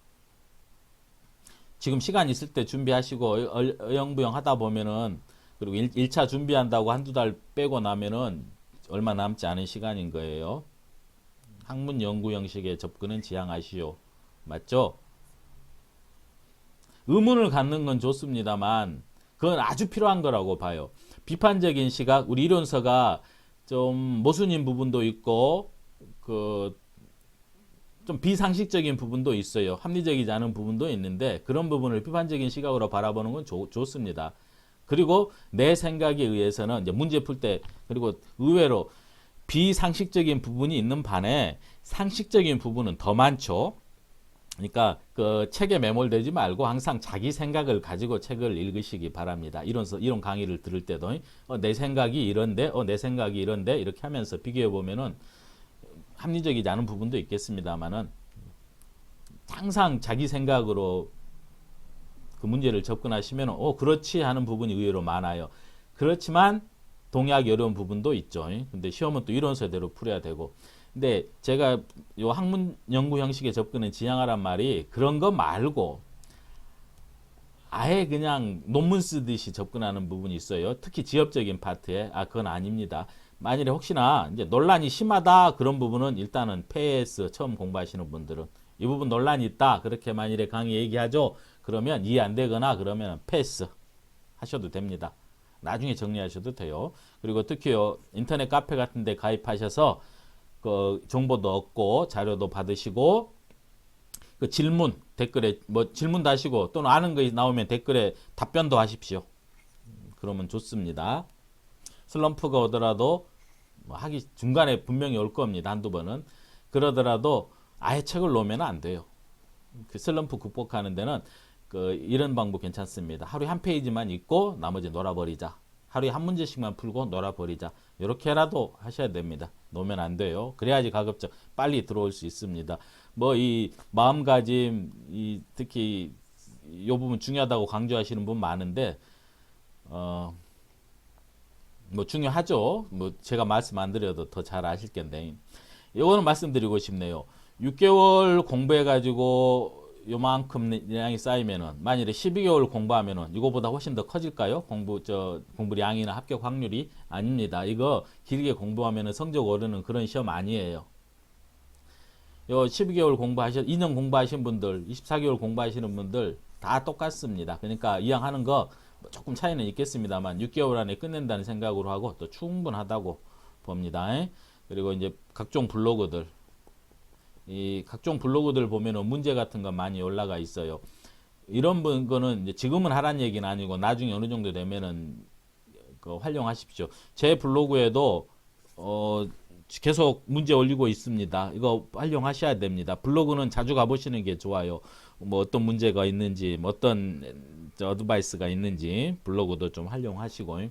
지금 시간 있을 때 준비하시고 어영부영 하다 보면은, 그리고 1차 준비한다고 한두 달 빼고 나면은 얼마 남지 않은 시간인 거예요. 학문 연구 형식의 접근은 지향하시오. 맞죠? 의문을 갖는 건 좋습니다만 그건 아주 필요한 거라고 봐요. 비판적인 시각, 우리 이론서가 좀 모순인 부분도 있고 그 좀 비상식적인 부분도 있어요. 합리적이지 않은 부분도 있는데, 그런 부분을 비판적인 시각으로 바라보는 건 좋습니다. 그리고 내 생각에 의해서는 이제 문제 풀 때, 그리고 의외로 비상식적인 부분이 있는 반에 상식적인 부분은 더 많죠. 그러니까 그 책에 매몰되지 말고 항상 자기 생각을 가지고 책을 읽으시기 바랍니다. 이런 강의를 들을 때도 내 생각이 이런데, 내 생각이 이런데, 이렇게 하면서 비교해 보면은 합리적이지 않은 부분도 있겠습니다만은 항상 자기 생각으로 그 문제를 접근하시면 그렇지 하는 부분이 의외로 많아요. 그렇지만 동의하기 어려운 부분도 있죠. 근데 시험은 또 이론서대로 풀어야 되고. 근데 제가 요 학문 연구 형식의 접근은 지향하란 말이 그런 거 말고 아예 그냥 논문 쓰듯이 접근하는 부분이 있어요. 특히 지엽적인 파트에. 그건 아닙니다. 만일에 혹시나 이제 논란이 심하다 그런 부분은 일단은 패스, 처음 공부하시는 분들은 이 부분 논란이 있다 그렇게 만일에 강의 얘기하죠. 그러면 이해 안 되거나 그러면 패스 하셔도 됩니다. 나중에 정리하셔도 돼요. 그리고 특히요, 인터넷 카페 같은 데 가입하셔서 그 정보도 얻고 자료도 받으시고, 그 질문 댓글에 뭐 질문도 하시고, 또는 아는 거 나오면 댓글에 답변도 하십시오. 그러면 좋습니다. 슬럼프가 오더라도 뭐 하기 중간에 분명히 올 겁니다. 한두 번은. 그러더라도 아예 책을 놓으면 안 돼요. 그 슬럼프 극복하는 데는 이런 방법 괜찮습니다. 하루에 한 페이지만 읽고 나머지 놀아버리자. 하루에 한 문제씩만 풀고 놀아버리자. 이렇게라도 하셔야 됩니다. 놓으면 안 돼요. 그래야지 가급적 빨리 들어올 수 있습니다. 뭐 이 마음가짐, 특히 이 부분 중요하다고 강조하시는 분 많은데, 뭐 중요하죠. 뭐 제가 말씀 안 드려도 더 잘 아실 텐데, 이거는 말씀드리고 싶네요. 6개월 공부해가지고 요만큼 양이 쌓이면은, 만일에 12개월 공부하면은 이거보다 훨씬 더 커질까요? 공부량이나 합격 확률이? 아닙니다. 이거 길게 공부하면은 성적 오르는 그런 시험 아니에요. 요 12개월 2년 공부하신 분들, 24개월 공부하시는 분들 다 똑같습니다. 그러니까 이왕 하는 거 조금 차이는 있겠습니다만 6개월 안에 끝낸다는 생각으로 하고 또 충분하다고 봅니다. 그리고 이제 각종 블로그들, 이 각종 블로그들 보면은 문제 같은 거 많이 올라가 있어요. 이런 거는 이제 지금은 하란 얘기는 아니고 나중에 어느 정도 되면은 활용하십시오. 제 블로그에도 계속 문제 올리고 있습니다. 이거 활용하셔야 됩니다. 블로그는 자주 가보시는 게 좋아요. 뭐 어떤 문제가 있는지, 뭐 어떤 어드바이스가 있는지 블로그도 좀 활용하시고.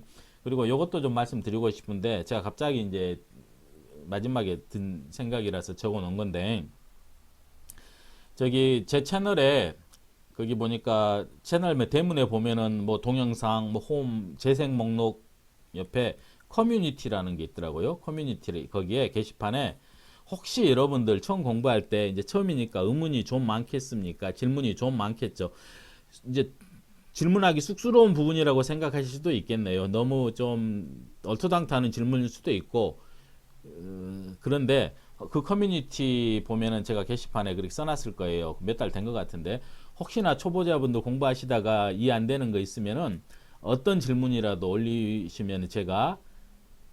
그리고 이것도 좀 말씀드리고 싶은데, 제가 갑자기 이제 마지막에 든 생각이라서 적어 놓은 건데, 저기 제 채널에 거기 보니까 채널 대문에 보면은 뭐 동영상, 뭐 홈, 재생 목록 옆에 커뮤니티라는 게 있더라고요. 커뮤니티, 거기에 게시판에 혹시 여러분들 처음 공부할 때 이제 처음이니까 의문이 좀 많겠습니까? 질문이 좀 많겠죠. 이제 질문하기 쑥스러운 부분이라고 생각하실 수도 있겠네요. 너무 좀 얼토당토하는 질문일 수도 있고, 그런데 그 커뮤니티 보면은 제가 게시판에 그렇게 써놨을 거예요. 몇 달 된 것 같은데, 혹시나 초보자분들 공부하시다가 이해 안 되는 거 있으면은 어떤 질문이라도 올리시면 제가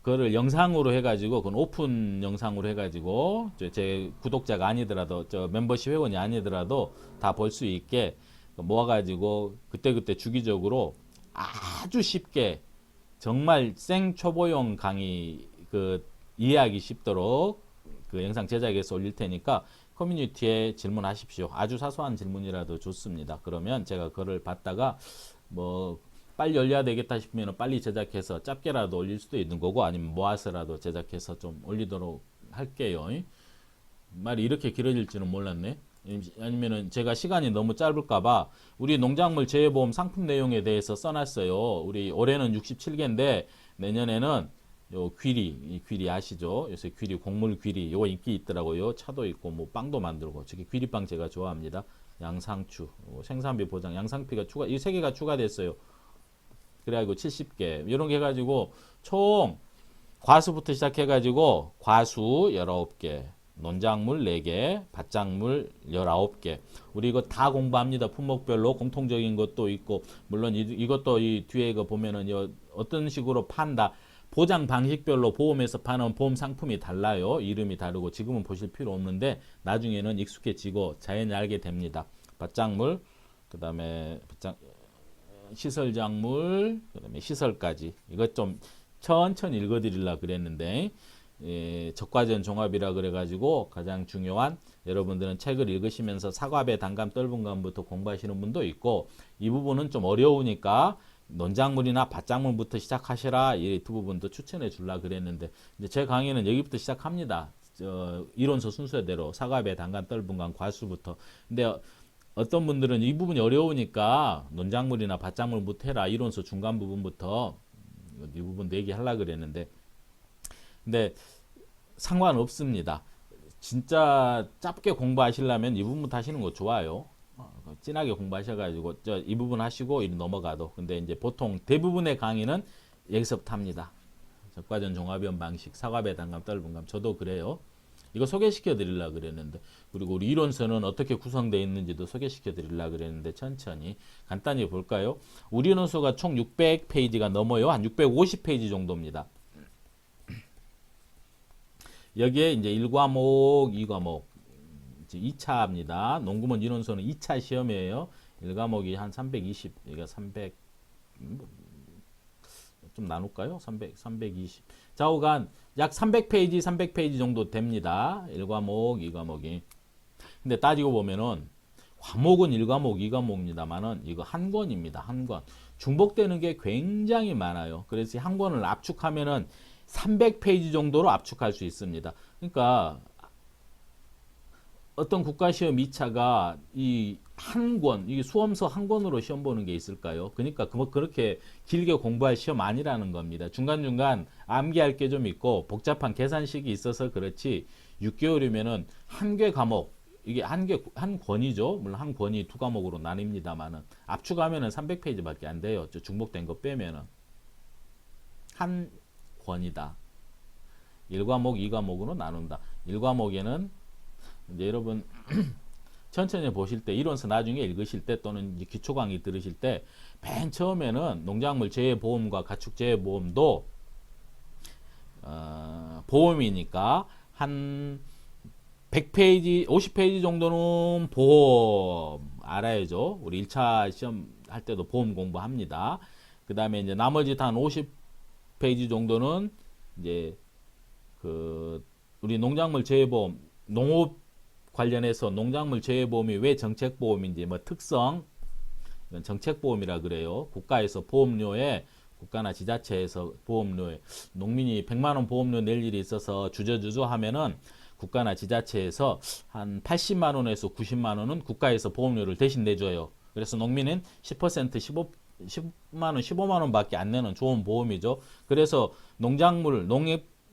그거를 영상으로 해가지고, 그건 오픈 영상으로 해가지고 제 구독자가 아니더라도, 저 멤버십 회원이 아니더라도 다 볼 수 있게 모아가지고 그때그때 주기적으로 아주 쉽게, 정말 생 초보용 강의 이해하기 쉽도록 그 영상 제작해서 올릴 테니까 커뮤니티에 질문하십시오. 아주 사소한 질문이라도 좋습니다. 그러면 제가 그걸 받다가 뭐 빨리 올려야 되겠다 싶으면 빨리 제작해서 짧게라도 올릴 수도 있는 거고, 아니면 모아서라도 제작해서 좀 올리도록 할게요. 말이 이렇게 길어질지는 몰랐네. 아니면은 제가 시간이 너무 짧을까봐 우리 농작물 재해보험 상품 내용에 대해서 써놨어요. 우리 올해는 67개인데 내년에는 요 귀리, 이 귀리 아시죠? 요새 귀리, 곡물 귀리, 요거 인기 있더라고요. 차도 있고 뭐 빵도 만들고. 저기 귀리빵 제가 좋아합니다. 양상추, 생산비 보장, 양상비가 추가, 이 세 개가 추가됐어요. 그래가지고 70개 이런 게 해가지고 총 과수부터 시작해가지고 과수 19개, 논작물 4개, 밭작물 19개. 우리 이거 다 공부합니다. 품목별로 공통적인 것도 있고, 물론 이것도 이 뒤에 이거 보면은 어떤 식으로 판다. 보장 방식별로 보험에서 파는 보험 상품이 달라요. 이름이 다르고 지금은 보실 필요 없는데 나중에는 익숙해지고 자연히 알게 됩니다. 밭작물, 그 다음에 시설작물, 그 다음에 시설까지. 이것 좀 천천히 읽어드리려고 그랬는데, 적과전 종합이라 그래가지고 가장 중요한, 여러분들은 책을 읽으시면서 사과배, 단감, 떫은감부터 공부하시는 분도 있고, 이 부분은 좀 어려우니까 논작물이나 밭작물부터 시작하시라, 이 두 부분도 추천해 주려고 그랬는데, 이제 제 강의는 여기부터 시작합니다. 이론서 순서대로 사과배, 단감, 떫은감, 과수부터. 근데 어떤 분들은 이 부분이 어려우니까 논작물이나 밭작물부터 해라, 이론서 중간 부분부터, 이 부분도 얘기하려고 그랬는데, 근데 상관없습니다. 진짜 짧게 공부하시려면 이 부분부터 하시는 거 좋아요. 진하게 공부하셔가지고 이 부분 하시고 넘어가도. 근데 이제 보통 대부분의 강의는 여기서부터 합니다. 적과전 종합이원 방식, 사과배, 단감, 떫은감. 저도 그래요. 이거 소개시켜 드리려고 그랬는데, 그리고 우리 이론서는 어떻게 구성되어 있는지도 소개시켜 드리려고 그랬는데, 천천히 간단히 볼까요? 우리 이론서가 총 600페이지가 넘어요. 한 650페이지 정도입니다. 여기에 이제 1과목, 2과목, 이제 2차입니다. 농구문 이론서는 2차 시험이에요. 1과목이 한 320, 여기가 300, 좀 나눌까요? 320. 좌우간 약 300페이지, 300페이지 정도 됩니다. 1과목, 2과목이. 근데 따지고 보면은 과목은 1과목, 2과목입니다만은 이거 한 권입니다. 한 권. 중복되는 게 굉장히 많아요. 그래서 한 권을 압축하면은 300페이지 정도로 압축할 수 있습니다. 그러니까 어떤 국가시험 2차가 이 한 권, 이게 수험서 한 권으로 시험 보는 게 있을까요? 그러니까 그렇게 길게 공부할 시험 아니라는 겁니다. 중간중간 암기할 게 좀 있고 복잡한 계산식이 있어서 그렇지, 6개월이면은 한 개 과목, 이게 한 권이죠. 물론 한 권이 두 과목으로 나뉩니다만은 압축하면은 300페이지밖에 안 돼요. 중복된 거 빼면은 한 권이다. 1과목, 2과목으로 나눈다. 1과목에는 이제 여러분 천천히 보실 때, 이론서 나중에 읽으실 때 또는 이제 기초 강의 들으실 때 맨 처음에는 농작물 재해보험과 가축 재해보험도 보험이니까 한 100페이지, 50페이지 정도는 보험 알아야죠. 우리 1차 시험 할 때도 보험 공부합니다. 그 다음에 이제 나머지 한 50페이지 정도는 이제 우리 농작물 재해보험, 농업 관련해서 농작물 재해보험이 왜 정책보험인지, 뭐 특성, 이건 정책보험이라 그래요. 국가에서 보험료에, 국가나 지자체에서 보험료에, 농민이 100만원 보험료 낼 일이 있어서 주저주저 하면은 국가나 지자체에서 한 80만원에서 90만원은 국가에서 보험료를 대신 내줘요. 그래서 농민은 10%, 10만원, 15만원 밖에 안 내는 좋은 보험이죠. 그래서 농작물,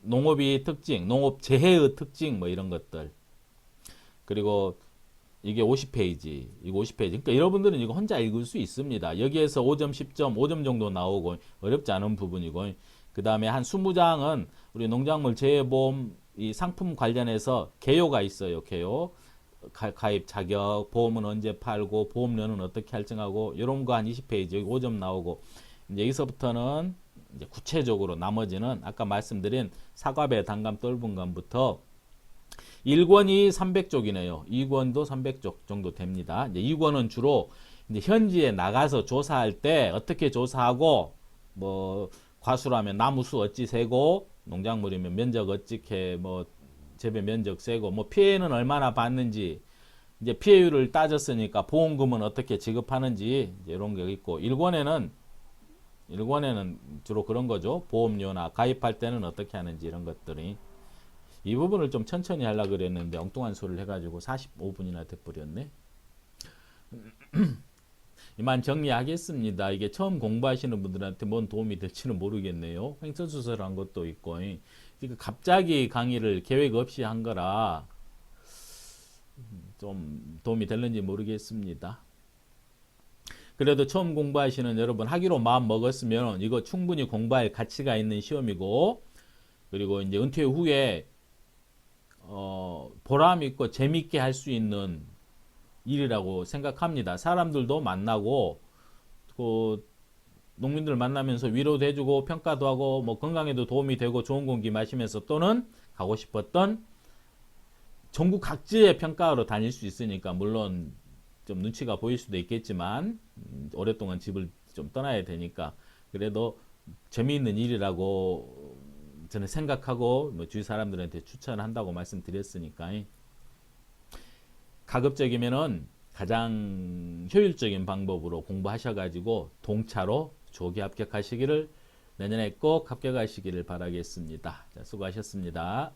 농업의 특징, 농업 재해의 특징, 뭐 이런 것들. 그리고 이게 50페이지, 이거 50페이지. 그러니까 여러분들은 이거 혼자 읽을 수 있습니다. 여기에서 5점, 10점, 5점 정도 나오고 어렵지 않은 부분이고, 그 다음에 한 20장은 우리 농작물 재해보험 이 상품 관련해서 개요가 있어요. 개요. 가입 자격, 보험은 언제 팔고, 보험료는 어떻게 할증하고, 이런 거 한 20페이지, 여기 5점 나오고, 이제 여기서부터는 이제 구체적으로 나머지는 아까 말씀드린 사과배, 단감, 떫은감부터 1권이 300쪽이네요. 2권도 300쪽 정도 됩니다. 이제 2권은 주로 이제 현지에 나가서 조사할 때 어떻게 조사하고, 뭐 과수라면 나무 수 어찌 세고, 농작물이면 면적 어찌게 뭐 재배 면적 세고 뭐 피해는 얼마나 받는지 이제 피해율을 따졌으니까 보험금은 어떻게 지급하는지 이제 이런 게 있고 일권에는 주로 그런 거죠. 보험료나 가입할 때는 어떻게 하는지 이런 것들이 이 부분을 좀 천천히 하려고 그랬는데 엉뚱한 소리를 해가지고 45분이나 돼버렸네. 이만 정리하겠습니다. 이게 처음 공부하시는 분들한테 뭔 도움이 될지는 모르겠네요. 횡설수설한 것도 있고 갑자기 강의를 계획 없이 한 거라 좀 도움이 될는지 모르겠습니다. 그래도 처음 공부하시는 여러분 하기로 마음 먹었으면 이거 충분히 공부할 가치가 있는 시험이고 그리고 이제 은퇴 후에 보람 있고 재밌게 할 수 있는 일이라고 생각합니다. 사람들도 만나고 그 농민들 만나면서 위로도 해주고 평가도 하고 뭐 건강에도 도움이 되고 좋은 공기 마시면서 또는 가고 싶었던 전국 각지의 평가하러 다닐 수 있으니까 물론 좀 눈치가 보일 수도 있겠지만 오랫동안 집을 좀 떠나야 되니까 그래도 재미있는 일이라고 저는 생각하고 뭐 주위 사람들한테 추천한다고 말씀드렸으니까 가급적이면은 가장 효율적인 방법으로 공부하셔가지고 동차로 조기 합격하시기를 내년에 꼭 합격하시기를 바라겠습니다. 자, 수고하셨습니다.